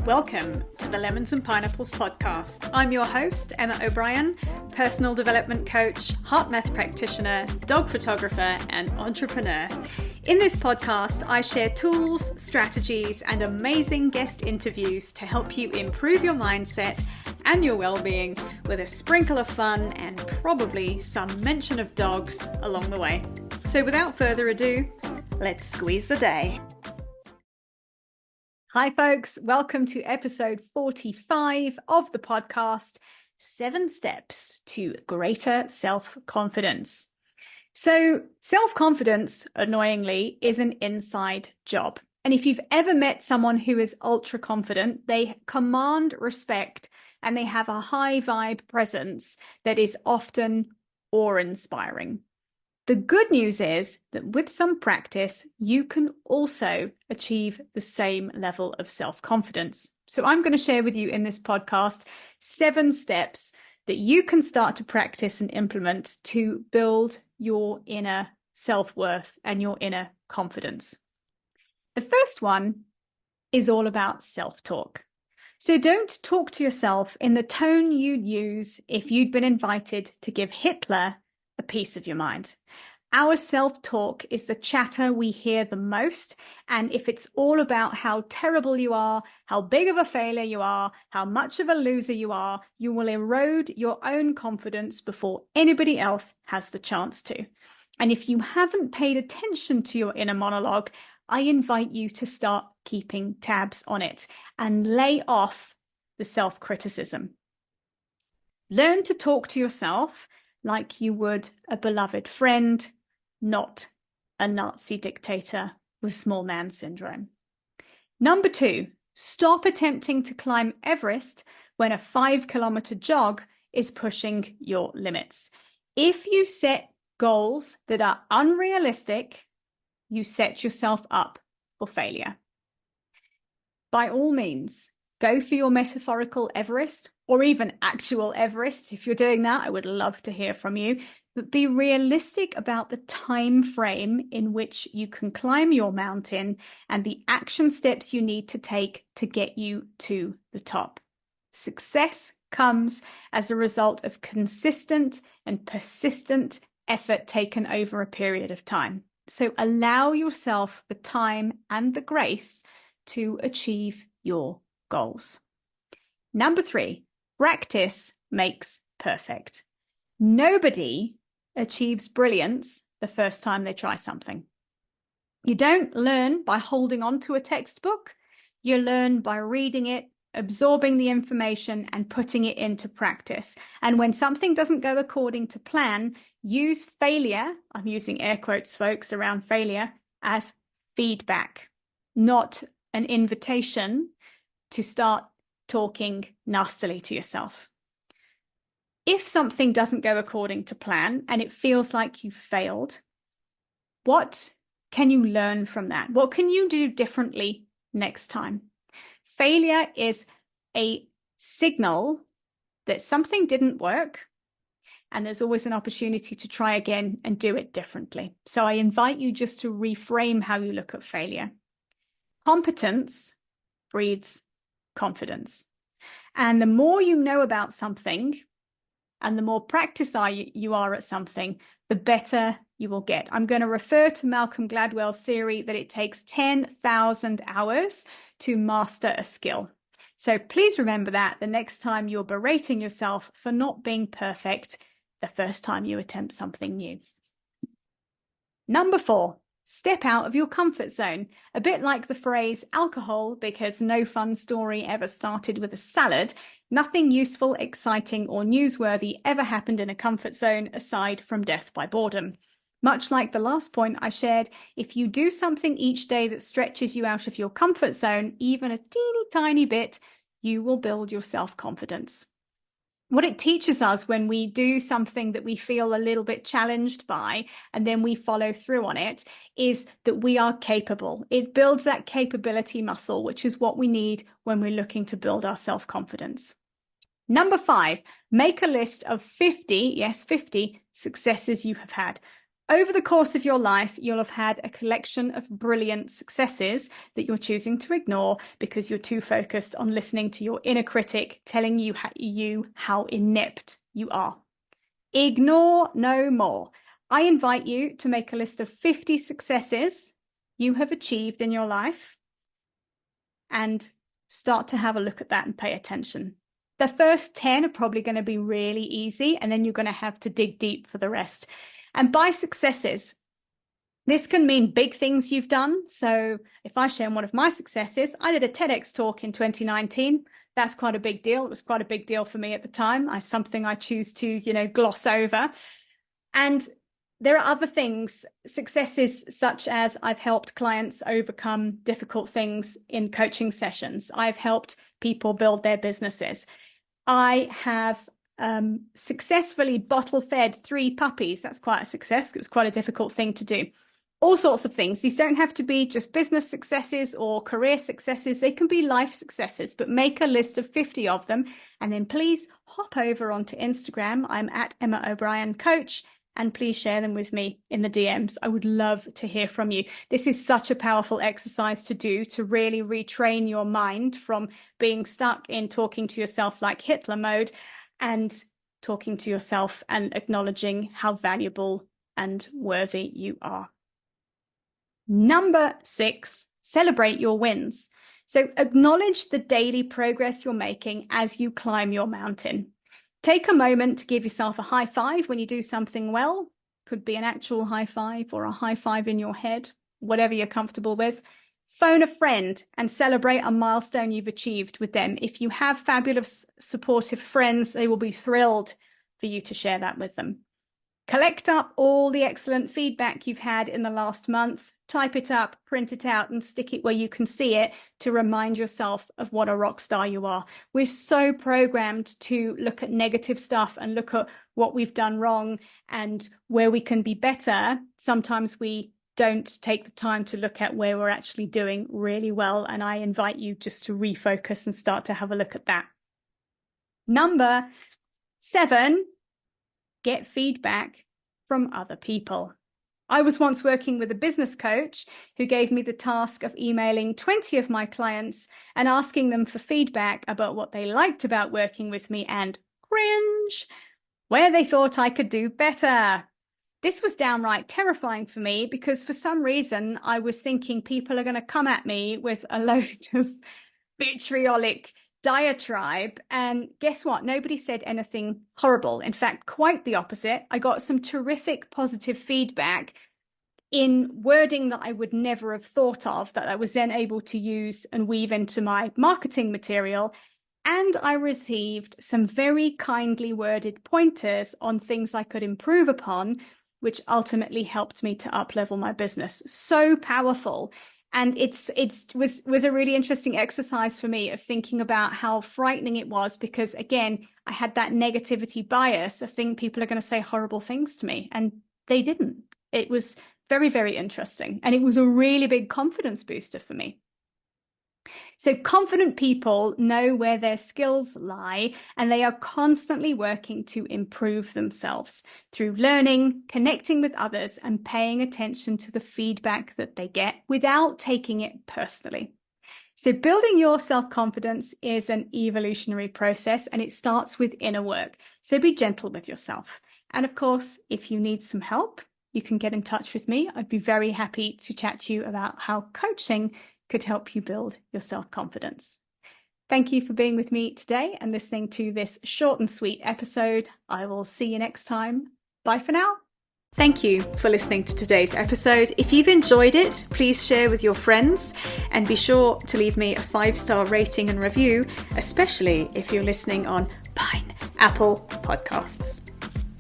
Welcome to the Lemons and Pineapples podcast. I'm your host, Emma O'Brien, personal development coach, HeartMath practitioner, dog photographer, and entrepreneur. In this podcast, I share tools, strategies, and amazing guest interviews to help you improve your mindset and your well-being with a sprinkle of fun and probably some mention of dogs along the way. So without further ado, let's squeeze the day. Hi folks, welcome to episode 45 of the podcast, 7 Steps to Greater Self-Confidence. So self-confidence, annoyingly, is an inside job. And if you've ever met someone who is ultra confident, they command respect and they have a high vibe presence that is often awe-inspiring. The good news is that with some practice, you can also achieve the same level of self-confidence. So I'm going to share with you in this podcast 7 steps that you can start to practice and implement to build your inner self-worth and your inner confidence. The first one is all about self-talk. So don't talk to yourself in the tone you'd use if you'd been invited to give Hitler a piece of your mind. Our self-talk is the chatter we hear the most, and if it's all about how terrible you are, how big of a failure you are, how much of a loser you are, you will erode your own confidence before anybody else has the chance to. And if you haven't paid attention to your inner monologue, I invite you to start keeping tabs on it and lay off the self-criticism. Learn to talk to yourself like you would a beloved friend, not a Nazi dictator with small man syndrome. Number 2, stop attempting to climb Everest when a 5-kilometer jog is pushing your limits. If you set goals that are unrealistic, you set yourself up for failure. By all means, go for your metaphorical Everest, or even actual Everest. If you're doing that, I would love to hear from you. But be realistic about the time frame in which you can climb your mountain and the action steps you need to take to get you to the top. Success comes as a result of consistent and persistent effort taken over a period of time. So allow yourself the time and the grace to achieve your goals. Number 3, practice makes perfect. Nobody achieves brilliance the first time they try something. You don't learn by holding on to a textbook. You learn by reading it, absorbing the information, and putting it into practice. And when something doesn't go according to plan, use failure, I'm using air quotes, folks, around failure, as feedback, not an invitation to start talking nastily to yourself. If something doesn't go according to plan and it feels like you've failed, what can you learn from that? What can you do differently next time? Failure is a signal that something didn't work, and there's always an opportunity to try again and do it differently. So I invite you just to reframe how you look at failure. Competence breeds confidence. And the more you know about something, and the more practice you are at something, the better you will get. I'm going to refer to Malcolm Gladwell's theory that it takes 10,000 hours to master a skill. So please remember that the next time you're berating yourself for not being perfect the first time you attempt something new. Number 4, step out of your comfort zone. A bit like the phrase alcohol, because no fun story ever started with a salad. Nothing useful, exciting, or newsworthy ever happened in a comfort zone aside from death by boredom. Much like the last point I shared, if you do something each day that stretches you out of your comfort zone, even a teeny tiny bit, you will build your self-confidence. What it teaches us when we do something that we feel a little bit challenged by, and then we follow through on it, is that we are capable. It builds that capability muscle, which is what we need when we're looking to build our self-confidence. Number 5, make a list of 50, yes, 50 successes you have had. Over the course of your life, you'll have had a collection of brilliant successes that you're choosing to ignore because you're too focused on listening to your inner critic telling you how inept you are. Ignore no more. I invite you to make a list of 50 successes you have achieved in your life and start to have a look at that and pay attention. The first 10 are probably going to be really easy, and then you're going to have to dig deep for the rest. And by successes, this can mean big things you've done. So if I share one of my successes, I did a TEDx talk in 2019. That's quite a big deal. It was quite a big deal for me at the time. Something I choose to, gloss over. And there are other things, successes such as I've helped clients overcome difficult things in coaching sessions. I've helped people build their businesses. I have successfully bottle-fed 3 puppies. That's quite a success. It was quite a difficult thing to do. All sorts of things. These don't have to be just business successes or career successes. They can be life successes, but make a list of 50 of them. And then please hop over onto Instagram. I'm at Emma O'Brien Coach. And please share them with me in the DMs. I would love to hear from you. This is such a powerful exercise to do to really retrain your mind from being stuck in talking to yourself like Hitler mode and talking to yourself and acknowledging how valuable and worthy you are. Number 6, celebrate your wins. So acknowledge the daily progress you're making as you climb your mountain. Take a moment to give yourself a high five when you do something well. Could be an actual high five or a high five in your head, whatever you're comfortable with. Phone a friend and celebrate a milestone you've achieved with them. If you have fabulous, supportive friends, they will be thrilled for you to share that with them. Collect up all the excellent feedback you've had in the last month. Type it up, print it out, and stick it where you can see it to remind yourself of what a rock star you are. We're so programmed to look at negative stuff and look at what we've done wrong and where we can be better. Sometimes we don't take the time to look at where we're actually doing really well. And I invite you just to refocus and start to have a look at that. Number 7, get feedback from other people. I was once working with a business coach who gave me the task of emailing 20 of my clients and asking them for feedback about what they liked about working with me and cringe, where they thought I could do better. This was downright terrifying for me because for some reason I was thinking people are going to come at me with a load of vitriolic diatribe, and guess what? Nobody said anything horrible. In fact, quite the opposite. I got some terrific positive feedback in wording that I would never have thought of, that I was then able to use and weave into my marketing material. And I received some very kindly worded pointers on things I could improve upon, which ultimately helped me to up-level my business. So powerful. And it was a really interesting exercise for me of thinking about how frightening it was because, again, I had that negativity bias of thinking people are going to say horrible things to me, and they didn't. It was very, very interesting, and it was a really big confidence booster for me. So confident people know where their skills lie, and they are constantly working to improve themselves through learning, connecting with others, and paying attention to the feedback that they get without taking it personally. So building your self-confidence is an evolutionary process, and it starts with inner work. So be gentle with yourself. And of course, if you need some help, you can get in touch with me. I'd be very happy to chat to you about how coaching could help you build your self-confidence. Thank you for being with me today and listening to this short and sweet episode. I will see you next time. Bye for now. Thank you for listening to today's episode. If you've enjoyed it, please share with your friends and be sure to leave me a 5-star rating and review, especially if you're listening on Apple Podcasts.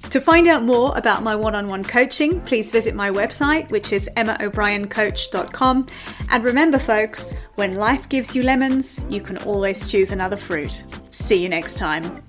To find out more about my one-on-one coaching, please visit my website, which is emmaobriencoach.com. And remember, folks, when life gives you lemons, you can always choose another fruit. See you next time.